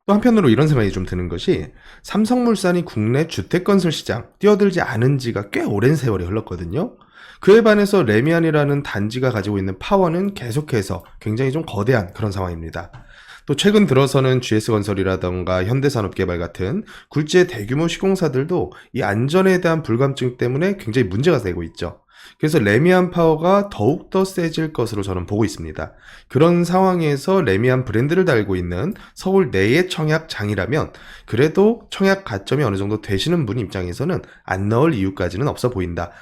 또 한편으로 이런 생각이 좀 드는 것이 삼성물산이 국내 주택건설 시장 뛰어들지 않은 지가 꽤 오랜 세월이 흘렀거든요. 그에 반해서 레미안이라는 단지가 가지고 있는 파워는 계속해서 굉장히 좀 거대한 그런 상황입니다. 또 최근 들어서는 GS건설이라던가 현대산업개발 같은 굴지의 대규모 시공사들도 이 안전에 대한 불감증 때문에 굉장히 문제가 되고 있죠. 그래서 레미안 파워가 더욱더 세질 것으로 저는 보고 있습니다. 그런 상황에서 레미안 브랜드를 달고 있는 서울 내의 청약장이라면 그래도 청약 가점이 어느 정도 되시는 분 입장에서는 안 넣을 이유까지는 없어 보인다.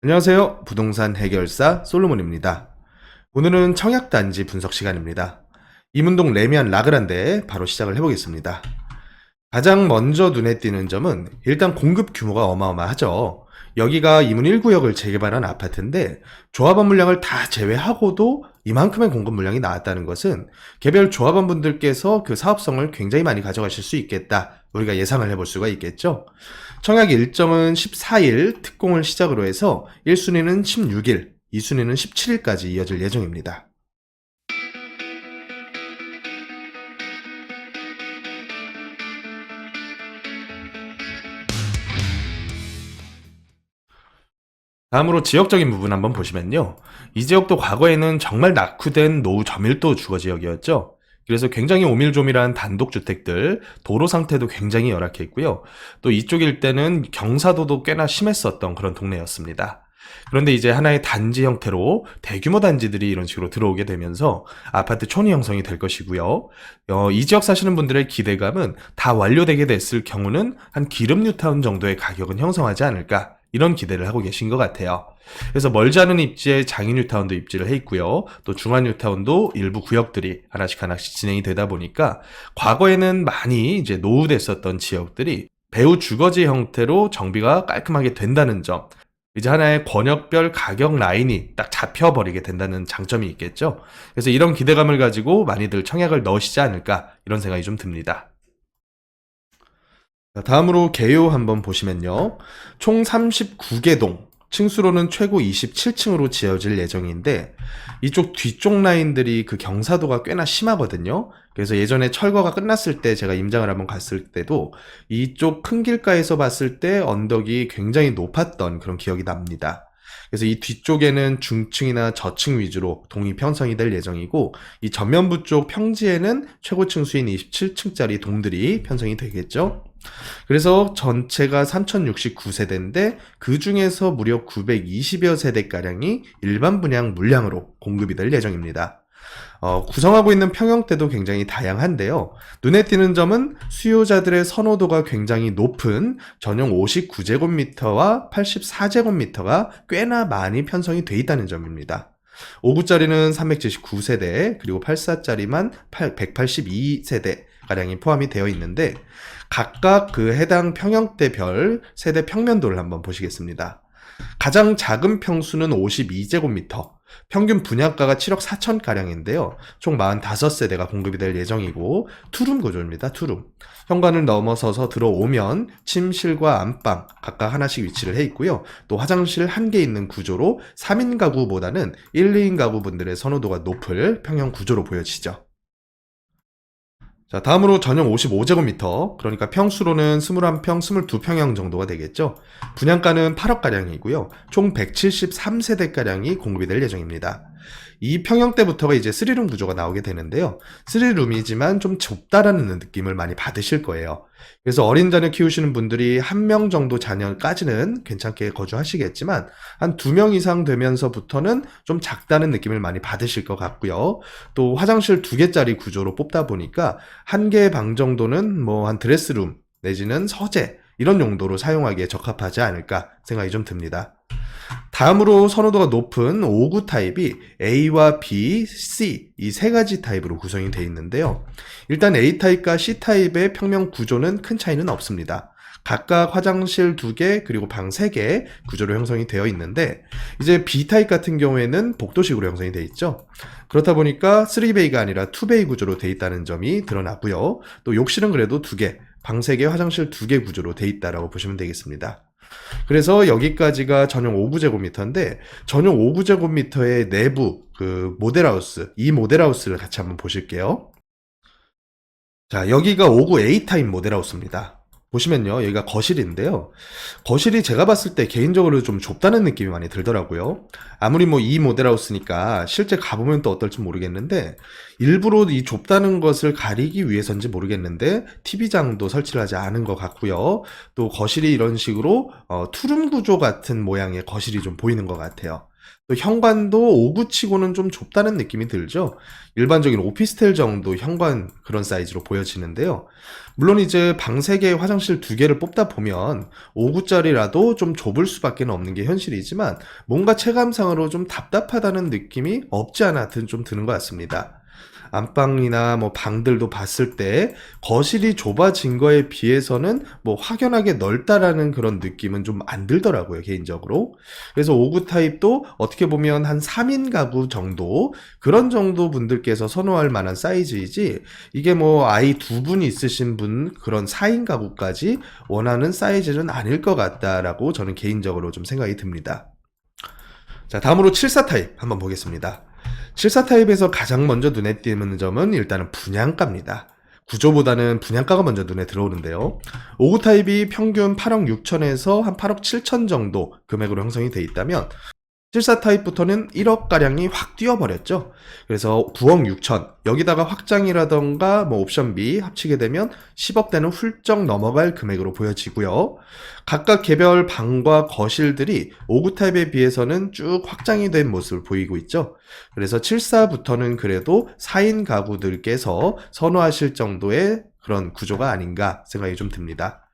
안녕하세요. 부동산 해결사 솔로몬입니다. 오늘은 청약단지 분석 시간입니다. 이문동 레미안 라그란데 바로 시작을 해보겠습니다. 가장 먼저 눈에 띄는 점은 일단 공급 규모가 어마어마하죠. 여기가 이문 1구역을 재개발한 아파트인데 조합원 물량을 다 제외하고도 이만큼의 공급 물량이 나왔다는 것은 개별 조합원분들께서 그 사업성을 굉장히 많이 가져가실 수 있겠다. 우리가 예상을 해볼 수가 있겠죠. 청약 일정은 14일 특공을 시작으로 해서 1순위는 16일, 2순위는 17일까지 이어질 예정입니다. 다음으로 지역적인 부분 한번 보시면요. 이 지역도 과거에는 정말 낙후된 노후 저밀도 주거 지역이었죠. 그래서 굉장히 오밀조밀한 단독주택들, 도로 상태도 굉장히 열악했고요. 또 이쪽 일대는 경사도도 꽤나 심했었던 그런 동네였습니다. 그런데 이제 하나의 단지 형태로 대규모 단지들이 이런 식으로 들어오게 되면서 아파트 촌이 형성이 될 것이고요. 이 지역 사시는 분들의 기대감은 다 완료되게 됐을 경우는 한 기름 뉴타운 정도의 가격은 형성하지 않을까, 이런 기대를 하고 계신 것 같아요. 그래서 멀지 않은 입지에 장인 뉴타운도 입지를 해 있고요. 또 중앙 뉴타운도 일부 구역들이 하나씩 하나씩 진행이 되다 보니까 과거에는 많이 이제 노후됐었던 지역들이 배후 주거지 형태로 정비가 깔끔하게 된다는 점, 이제 하나의 권역별 가격 라인이 딱 잡혀버리게 된다는 장점이 있겠죠. 그래서 이런 기대감을 가지고 많이들 청약을 넣으시지 않을까, 이런 생각이 좀 듭니다. 다음으로 개요 한번 보시면요. 총 39개 동, 층수로는 최고 27층으로 지어질 예정인데 이쪽 뒤쪽 라인들이 그 경사도가 꽤나 심하거든요. 그래서 예전에 철거가 끝났을 때 제가 임장을 한번 갔을 때도 이쪽 큰 길가에서 봤을 때 언덕이 굉장히 높았던 그런 기억이 납니다. 그래서 이 뒤쪽에는 중층이나 저층 위주로 동이 편성이 될 예정이고 이 전면부 쪽 평지에는 최고 층수인 27층짜리 동들이 편성이 되겠죠. 그래서 전체가 3069세대인데 그 중에서 무려 920여 세대가량이 일반 분양 물량으로 공급이 될 예정입니다. 구성하고 있는 평형대도 굉장히 다양한데요. 눈에 띄는 점은 수요자들의 선호도가 굉장히 높은 전용 59제곱미터와 84제곱미터가 꽤나 많이 편성이 돼 있다는 점입니다. 5구짜리는 379세대, 그리고 84짜리만 182세대 가량이 포함이 되어 있는데 각각 그 해당 평형대별 세대 평면도를 한번 보시겠습니다. 가장 작은 평수는 52제곱미터, 평균 분양가가 7억 4천가량인데요. 총 45세대가 공급이 될 예정이고 투룸 구조입니다. 투룸. 현관을 넘어서서 들어오면 침실과 안방 각각 하나씩 위치를 해 있고요. 또 화장실 한 개 있는 구조로 3인 가구보다는 1, 2인 가구분들의 선호도가 높을 평형 구조로 보여지죠. 자, 다음으로 전용 55제곱미터, 그러니까 평수로는 21평, 22평형 정도가 되겠죠. 분양가는 8억가량이고요. 총 173세대가량이 공급이 될 예정입니다. 이 평형대부터가 이제 3룸 구조가 나오게 되는데요. 3룸이지만 좀 좁다라는 느낌을 많이 받으실 거예요. 그래서 어린 자녀 키우시는 분들이 1명 정도 자녀까지는 괜찮게 거주하시겠지만 한 2명 이상 되면서부터는 좀 작다는 느낌을 많이 받으실 것 같고요. 또 화장실 2개짜리 구조로 뽑다 보니까 1개 방 정도는 뭐 한 드레스룸 내지는 서재 이런 용도로 사용하기에 적합하지 않을까 생각이 좀 듭니다. 다음으로 선호도가 높은 5구 타입이 A와 B, C 이 세 가지 타입으로 구성이 되어 있는데요. 일단 A 타입과 C 타입의 평면 구조는 큰 차이는 없습니다. 각각 화장실 2개 그리고 방 3개 구조로 형성이 되어 있는데 이제 B 타입 같은 경우에는 복도식으로 형성이 되어 있죠. 그렇다 보니까 3베이가 아니라 2베이 구조로 되어 있다는 점이 드러나고요. 또 욕실은 그래도 2개, 방 3개, 화장실 2개 구조로 되어 있다라고 보시면 되겠습니다. 그래서 여기까지가 전용 5구제곱미터인데 전용 5구제곱미터의 내부 그 모델하우스, 이 모델하우스를 같이 한번 보실게요. 자, 여기가 5구 A타입 모델하우스입니다. 보시면요, 여기가 거실인데요. 거실이 제가 봤을 때 개인적으로 좀 좁다는 느낌이 많이 들더라고요. 아무리 뭐 이 모델하우스니까 실제 가보면 또 어떨지 모르겠는데 일부러 이 좁다는 것을 가리기 위해서인지 모르겠는데 TV장도 설치를 하지 않은 것 같고요. 또 거실이 이런 식으로 투룸 구조 같은 모양의 거실이 좀 보이는 것 같아요. 또 현관도 5구치고는 좀 좁다는 느낌이 들죠. 일반적인 오피스텔 정도 현관 그런 사이즈로 보여지는데요. 물론 이제 방 3개, 화장실 2개를 뽑다 보면 5구짜리라도 좀 좁을 수밖에 없는 게 현실이지만 뭔가 체감상으로 좀 답답하다는 느낌이 없지 않아 좀 드는 것 같습니다. 안방이나 뭐 방들도 봤을 때 거실이 좁아진 거에 비해서는 뭐 확연하게 넓다라는 그런 느낌은 좀 안 들더라고요, 개인적으로. 그래서 5구 타입도 어떻게 보면 한 3인 가구 정도, 그런 정도 분들께서 선호할 만한 사이즈이지, 이게 뭐 아이 2분이 있으신 분, 그런 4인 가구까지 원하는 사이즈는 아닐 것 같다라고 저는 개인적으로 좀 생각이 듭니다. 자, 다음으로 74 타입 한번 보겠습니다. 74 타입에서 가장 먼저 눈에 띄는 점은 일단은 분양가입니다. 구조보다는 분양가가 먼저 눈에 들어오는데요. 5구 타입이 평균 8억 6천에서 한 8억 7천 정도 금액으로 형성이 돼 있다면 74 타입부터는 1억가량이 확 뛰어버렸죠. 그래서 9억 6천, 여기다가 확장이라던가 뭐 옵션비 합치게 되면 10억대는 훌쩍 넘어갈 금액으로 보여지고요. 각각 개별 방과 거실들이 5구 타입에 비해서는 쭉 확장이 된 모습을 보이고 있죠. 그래서 74부터는 그래도 4인 가구들께서 선호하실 정도의 그런 구조가 아닌가 생각이 좀 듭니다.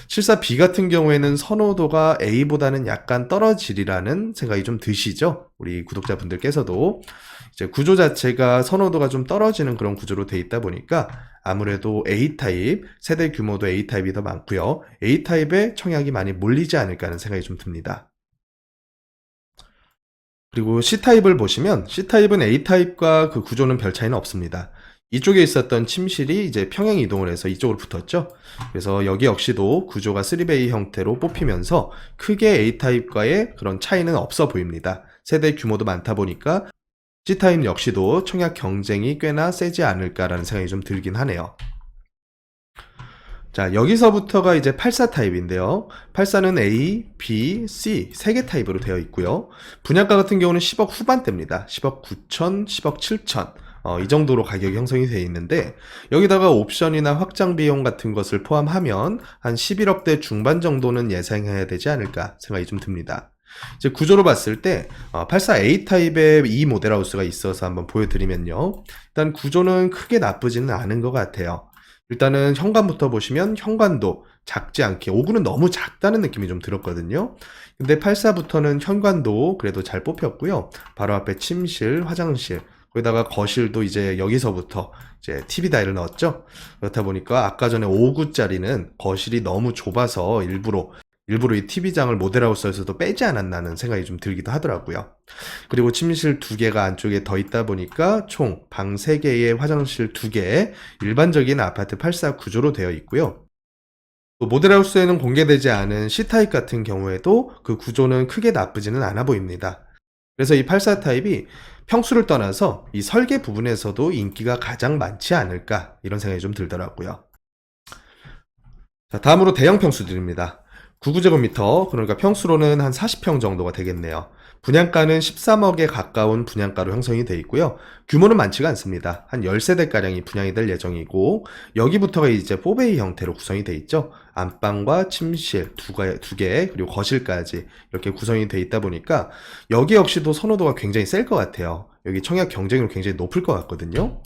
74B 같은 경우에는 선호도가 A보다는 약간 떨어지리라는 생각이 좀 드시죠? 우리 구독자분들께서도 이제 구조 자체가 선호도가 좀 떨어지는 그런 구조로 돼 있다 보니까 아무래도 A타입, 세대 규모도 A타입이 더 많고요. A타입에 청약이 많이 몰리지 않을까 하는 생각이 좀 듭니다. 그리고 C타입을 보시면 C타입은 A타입과 그 구조는 별 차이는 없습니다. 이쪽에 있었던 침실이 이제 평행 이동을 해서 이쪽으로 붙었죠. 그래서 여기 역시도 구조가 3베이 형태로 뽑히면서 크게 A타입과의 그런 차이는 없어 보입니다. 세대 규모도 많다 보니까 C타입 역시도 청약 경쟁이 꽤나 세지 않을까라는 생각이 좀 들긴 하네요. 자, 여기서부터가 이제 84 타입인데요. 84는 A, B, C 3개 타입으로 되어 있고요. 분양가 같은 경우는 10억 후반대입니다. 10억 9천, 10억 7천. 이 정도로 가격이 형성이 되어 있는데 여기다가 옵션이나 확장 비용 같은 것을 포함하면 한 11억대 중반 정도는 예상해야 되지 않을까 생각이 좀 듭니다. 이제 구조로 봤을 때 84A 타입의 이 모델하우스가 있어서 한번 보여드리면요. 일단 구조는 크게 나쁘지는 않은 것 같아요. 일단은 현관부터 보시면 현관도 작지 않게 5구는 너무 작다는 느낌이 좀 들었거든요. 근데 84부터는 현관도 그래도 잘 뽑혔고요. 바로 앞에 침실, 화장실, 거기다가 거실도 이제 여기서부터 이제 TV 다이를 넣었죠. 그렇다 보니까 아까 전에 5구짜리는 거실이 너무 좁아서 일부러 이 TV장을 모델하우스에서도 빼지 않았나는 생각이 좀 들기도 하더라고요. 그리고 침실 2개가 안쪽에 더 있다 보니까 총 방 3개에 화장실 2개, 일반적인 아파트 84 구조로 되어 있고요. 또 모델하우스에는 공개되지 않은 C타입 같은 경우에도 그 구조는 크게 나쁘지는 않아 보입니다. 그래서 이 84 타입이 평수를 떠나서 이 설계 부분에서도 인기가 가장 많지 않을까 이런 생각이 좀 들더라고요. 자, 다음으로 대형 평수들입니다. 9구제곱미터, 그러니까 평수로는 한 40평 정도가 되겠네요. 분양가는 13억에 가까운 분양가로 형성이 되어 있고요. 규모는 많지가 않습니다. 한 10세대가량이 분양이 될 예정이고 여기부터가 이제 4베이 형태로 구성이 되어 있죠. 안방과 침실 2개 그리고 거실까지 이렇게 구성이 되어 있다 보니까 여기 역시도 선호도가 굉장히 셀 것 같아요. 여기 청약 경쟁률 굉장히 높을 것 같거든요.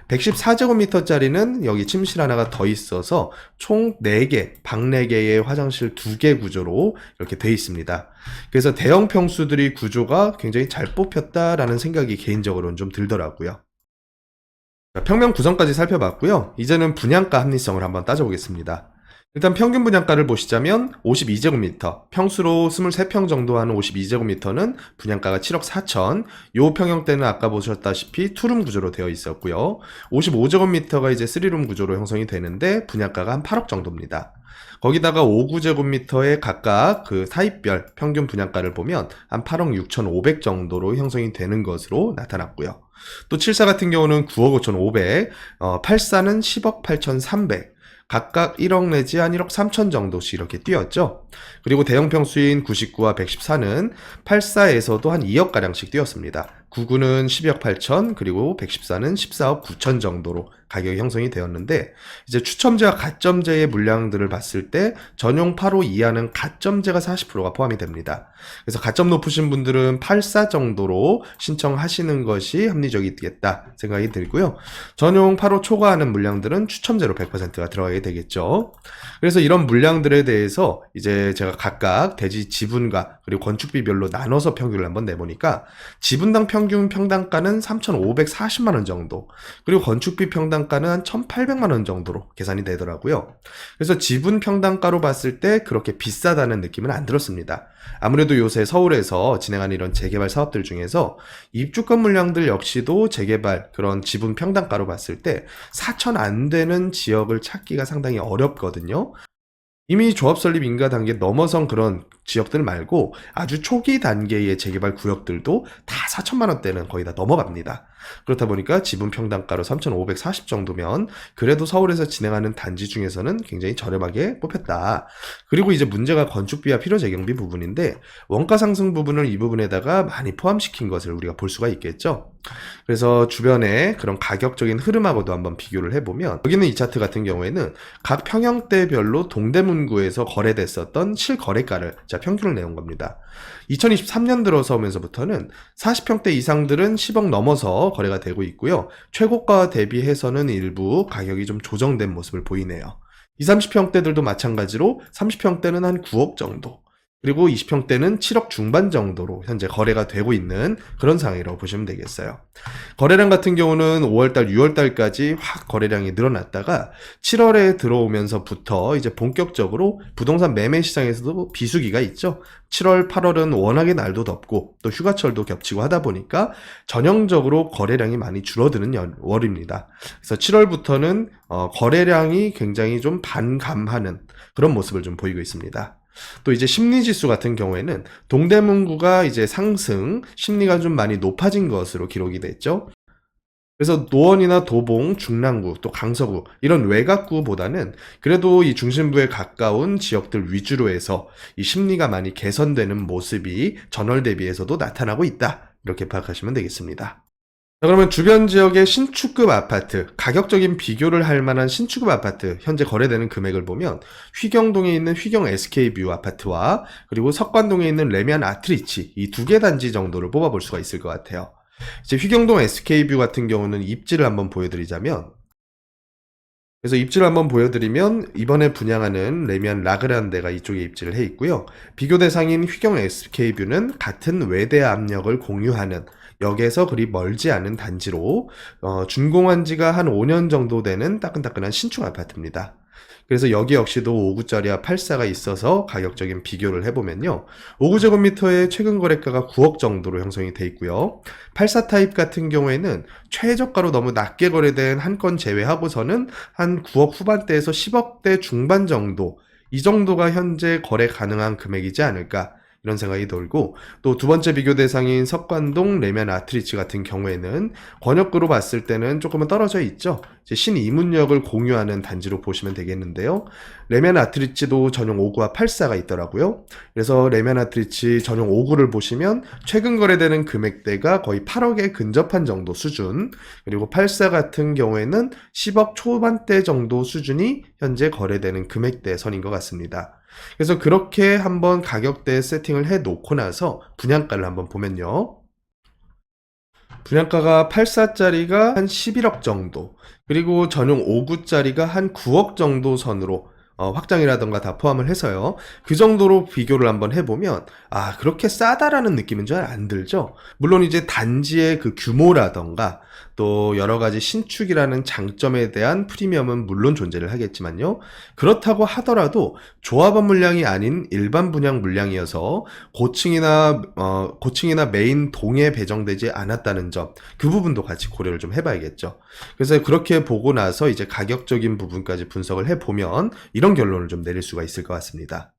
114제곱미터짜리는 여기 침실 하나가 더 있어서 총 4개, 방 4개의 화장실 2개 구조로 이렇게 돼 있습니다. 그래서 대형 평수들이 구조가 굉장히 잘 뽑혔다라는 생각이 개인적으로는 좀 들더라고요. 평면 구성까지 살펴봤고요. 이제는 분양가 합리성을 한번 따져보겠습니다. 일단 평균 분양가를 보시자면 52제곱미터, 평수로 23평 정도 하는 52제곱미터는 분양가가 7억 4천, 요 평형대는 아까 보셨다시피 투룸 구조로 되어 있었고요. 55제곱미터가 이제 3룸 구조로 형성이 되는데 분양가가 한 8억 정도입니다. 거기다가 59제곱미터의 각각 그 타입별 평균 분양가를 보면 한 8억 6,500 정도로 형성이 되는 것으로 나타났고요. 또 74 같은 경우는 9억 5,500, 84는 10억 8,300, 각각 1억 내지 한 1억 3천 정도씩 이렇게 뛰었죠. 그리고 대형 평수인 99와 114는 84에서도 한 2억가량씩 뛰었습니다. 99는 12억 8천, 그리고 114는 14억 9천 정도로 가격이 형성이 되었는데, 이제 추첨제와 가점제의 물량들을 봤을 때 전용 8호 이하는 가점제가 40%가 포함이 됩니다. 그래서 가점 높으신 분들은 84 정도로 신청하시는 것이 합리적이겠다 생각이 들고요. 전용 8호 초과하는 물량들은 추첨제로 100%가 들어가게 되겠죠. 그래서 이런 물량들에 대해서 이제 제가 각각 대지 지분과 그리고 건축비별로 나눠서 평균을 한번 내보니까, 지분당 평균 평당가는 3,540만 원 정도, 그리고 건축비 평당가는 한 1,800만 원 정도로 계산이 되더라고요. 그래서 지분 평당가로 봤을 때 그렇게 비싸다는 느낌은 안 들었습니다. 아무래도 요새 서울에서 진행하는 이런 재개발 사업들 중에서 입주권 물량들 역시도 재개발 그런 지분 평당가로 봤을 때 4천 안 되는 지역을 찾기가 상당히 어렵거든요. 이미 조합 설립 인가 단계 넘어선 그런 지역들 말고 아주 초기 단계의 재개발 구역들도 다 4천만 원대는 거의 다 넘어갑니다. 그렇다 보니까 지분 평당가로 3,540 정도면 그래도 서울에서 진행하는 단지 중에서는 굉장히 저렴하게 뽑혔다. 그리고 이제 문제가 건축비와 필요재경비 부분인데, 원가 상승 부분을 이 부분에다가 많이 포함시킨 것을 우리가 볼 수가 있겠죠. 그래서 주변에 그런 가격적인 흐름하고도 한번 비교를 해보면, 여기는 이 차트 같은 경우에는 각 평형대별로 동대문구에서 거래됐었던 실거래가를 평균을 내온 겁니다. 2023년 들어서 오면서부터는 40평대 이상들은 10억 넘어서 거래가 되고 있고요. 최고가 대비해서는 일부 가격이 좀 조정된 모습을 보이네요. 20, 30평대들도 마찬가지로 30평대는 한 9억 정도, 그리고 20평대는 7억 중반 정도로 현재 거래가 되고 있는 그런 상황이라고 보시면 되겠어요. 거래량 같은 경우는 5월달, 6월달까지 확 거래량이 늘어났다가 7월에 들어오면서부터 이제 본격적으로 부동산 매매 시장에서도 비수기가 있죠. 7월, 8월은 워낙에 날도 덥고 또 휴가철도 겹치고 하다 보니까 전형적으로 거래량이 많이 줄어드는 월입니다. 그래서 7월부터는 거래량이 굉장히 좀 반감하는 그런 모습을 좀 보이고 있습니다. 또 이제 심리지수 같은 경우에는 동대문구가 이제 상승, 심리가 좀 많이 높아진 것으로 기록이 됐죠. 그래서 노원이나 도봉, 중랑구, 또 강서구 이런 외곽구보다는 그래도 이 중심부에 가까운 지역들 위주로 해서 이 심리가 많이 개선되는 모습이 전월 대비해서도 나타나고 있다, 이렇게 파악하시면 되겠습니다. 자, 그러면 주변 지역의 신축급 아파트, 가격적인 비교를 할 만한 신축급 아파트 현재 거래되는 금액을 보면, 휘경동에 있는 휘경 SK뷰 아파트와 그리고 석관동에 있는 레미안 아트리치, 이 두 개 단지 정도를 뽑아볼 수가 있을 것 같아요. 이제 휘경동 SK뷰 같은 경우는 입지를 한번 보여드리자면, 그래서 입지를 한번 보여드리면 이번에 분양하는 레미안 라그란데가 이쪽에 입지를 해 있고요. 비교 대상인 휘경 SK뷰는 같은 외대 압력을 공유하는, 역에서 그리 멀지 않은 단지로 준공한 지가 한 5년 정도 되는 따끈따끈한 신축 아파트입니다. 그래서 여기 역시도 5구짜리와 84가 있어서 가격적인 비교를 해보면요, 5구제곱미터의 최근 거래가가 9억 정도로 형성이 돼 있고요. 84 타입 같은 경우에는 최저가로 너무 낮게 거래된 한 건 제외하고서는 한 9억 후반대에서 10억대 중반 정도, 이 정도가 현재 거래 가능한 금액이지 않을까, 이런 생각이 들고, 또 두 번째 비교 대상인 석관동 레미안 아트리치 같은 경우에는 권역구로 봤을 때는 조금은 떨어져 있죠. 이제 신이문역을 공유하는 단지로 보시면 되겠는데요. 레미안 아트리치도 전용 5구와 84가 있더라고요. 그래서 레미안 아트리치 전용 5구를 보시면 최근 거래되는 금액대가 거의 8억에 근접한 정도 수준, 그리고 84 같은 경우에는 10억 초반대 정도 수준이 현재 거래되는 금액대 선인 것 같습니다. 그래서 그렇게 한번 가격대 세팅을 해 놓고 나서 분양가를 한번 보면요, 분양가가 84짜리가 한 11억 정도, 그리고 전용 5구짜리가 한 9억 정도 선으로 확장이라던가 다 포함을 해서요, 그 정도로 비교를 한번 해보면 그렇게 싸다라는 느낌은 잘 안 들죠. 물론 이제 단지의 그 규모라던가 또 여러 가지 신축이라는 장점에 대한 프리미엄은 물론 존재를 하겠지만요. 그렇다고 하더라도 조합원 물량이 아닌 일반 분양 물량이어서 고층이나 메인 동에 배정되지 않았다는 점, 그 부분도 같이 고려를 좀 해봐야겠죠. 그래서 그렇게 보고 나서 이제 가격적인 부분까지 분석을 해보면 이런 결론을 좀 내릴 수가 있을 것 같습니다.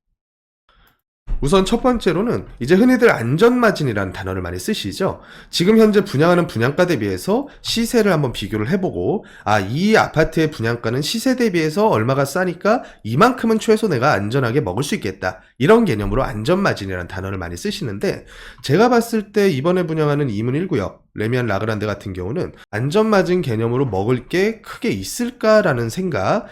우선 첫 번째로는 이제 흔히들 안전마진이라는 단어를 많이 쓰시죠. 지금 현재 분양하는 분양가 대비해서 시세를 한번 비교를 해보고, 이 아파트의 분양가는 시세 대비해서 얼마가 싸니까 이만큼은 최소 내가 안전하게 먹을 수 있겠다, 이런 개념으로 안전마진이라는 단어를 많이 쓰시는데, 제가 봤을 때 이번에 분양하는 이문 1구역 레미안 라그란데 같은 경우는 안전마진 개념으로 먹을 게 크게 있을까라는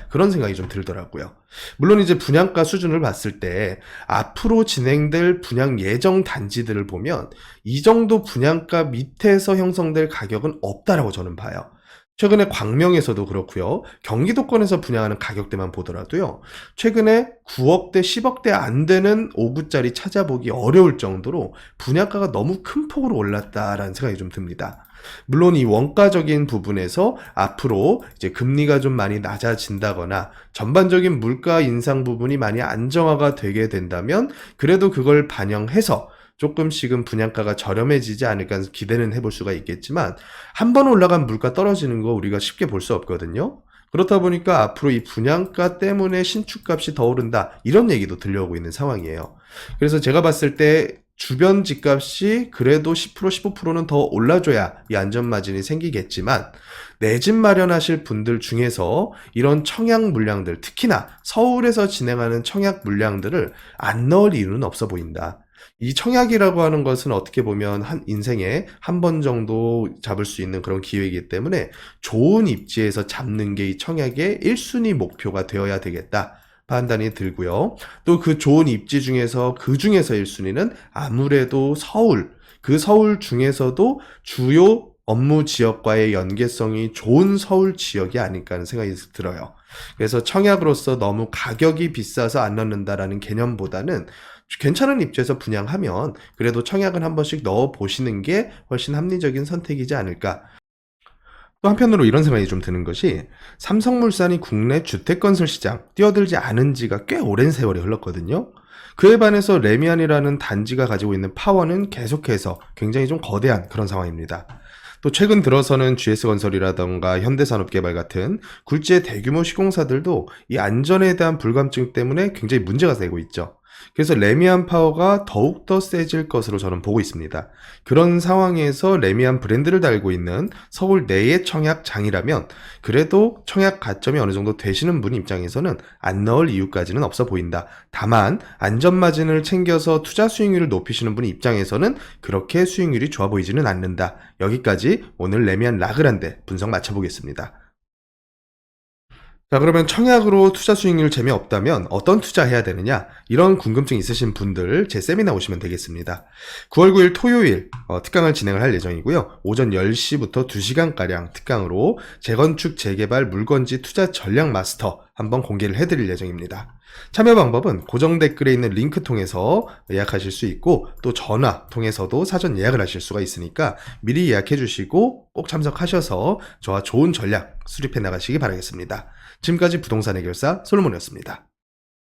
그런 생각이 좀 들더라고요. 물론 이제 분양가 수준을 봤을 때 앞으로 진행될 분양 예정 단지들을 보면 이 정도 분양가 밑에서 형성될 가격은 없다라고 저는 봐요. 최근에 광명에서도 그렇고요. 경기도권에서 분양하는 가격대만 보더라도요. 최근에 9억대, 10억대 안 되는 5구짜리 찾아보기 어려울 정도로 분양가가 너무 큰 폭으로 올랐다라는 생각이 좀 듭니다. 물론 이 원가적인 부분에서 앞으로 이제 금리가 좀 많이 낮아진다거나 전반적인 물가 인상 부분이 많이 안정화가 되게 된다면 그래도 그걸 반영해서 조금씩은 분양가가 저렴해지지 않을까 기대는 해볼 수가 있겠지만, 한 번 올라간 물가 떨어지는 거 우리가 쉽게 볼 수 없거든요. 그렇다 보니까 앞으로 이 분양가 때문에 신축값이 더 오른다, 이런 얘기도 들려오고 있는 상황이에요. 그래서 제가 봤을 때 주변 집값이 그래도 10%, 15%는 더 올라줘야 이 안전마진이 생기겠지만, 내 집 마련하실 분들 중에서 이런 청약 물량들, 특히나 서울에서 진행하는 청약 물량들을 안 넣을 이유는 없어 보인다. 이 청약이라고 하는 것은 어떻게 보면 인생에 한 번 정도 잡을 수 있는 그런 기회이기 때문에 좋은 입지에서 잡는 게 이 청약의 1순위 목표가 되어야 되겠다 판단이 들고요. 또 그 좋은 입지 중에서 1순위는 아무래도 그 서울 중에서도 주요 업무 지역과의 연계성이 좋은 서울 지역이 아닐까 하는 생각이 들어요. 그래서 청약으로서 너무 가격이 비싸서 안 넣는다라는 개념보다는 괜찮은 입지에서 분양하면 그래도 청약은 한 번씩 넣어 보시는 게 훨씬 합리적인 선택이지 않을까. 또 한편으로 이런 생각이 좀 드는 것이, 삼성물산이 국내 주택건설 시장 뛰어들지 않은 지가 꽤 오랜 세월이 흘렀거든요. 그에 반해서 레미안이라는 단지가 가지고 있는 파워는 계속해서 굉장히 좀 거대한 그런 상황입니다. 또 최근 들어서는 GS건설이라던가 현대산업개발 같은 굴지의 대규모 시공사들도 이 안전에 대한 불감증 때문에 굉장히 문제가 되고 있죠. 그래서 레미안 파워가 더욱더 세질 것으로 저는 보고 있습니다. 그런 상황에서 레미안 브랜드를 달고 있는 서울 내의 청약장이라면 그래도 청약 가점이 어느 정도 되시는 분 입장에서는 안 넣을 이유까지는 없어 보인다. 다만 안전마진을 챙겨서 투자 수익률을 높이시는 분 입장에서는 그렇게 수익률이 좋아 보이지는 않는다. 여기까지 오늘 레미안 라그란데 분석 마쳐보겠습니다. 자, 그러면 청약으로 투자 수익률 재미없다면 어떤 투자해야 되느냐? 이런 궁금증 있으신 분들 제 세미나 오시면 되겠습니다. 9월 9일 토요일 특강을 진행을 할 예정이고요. 오전 10시부터 2시간가량 특강으로 재건축, 재개발, 물건지 투자 전략 마스터 한번 공개를 해드릴 예정입니다. 참여 방법은 고정 댓글에 있는 링크 통해서 예약하실 수 있고, 또 전화 통해서도 사전 예약을 하실 수가 있으니까 미리 예약해 주시고 꼭 참석하셔서 저와 좋은 전략 수립해 나가시기 바라겠습니다. 지금까지 부동산 해결사 솔로몬이었습니다.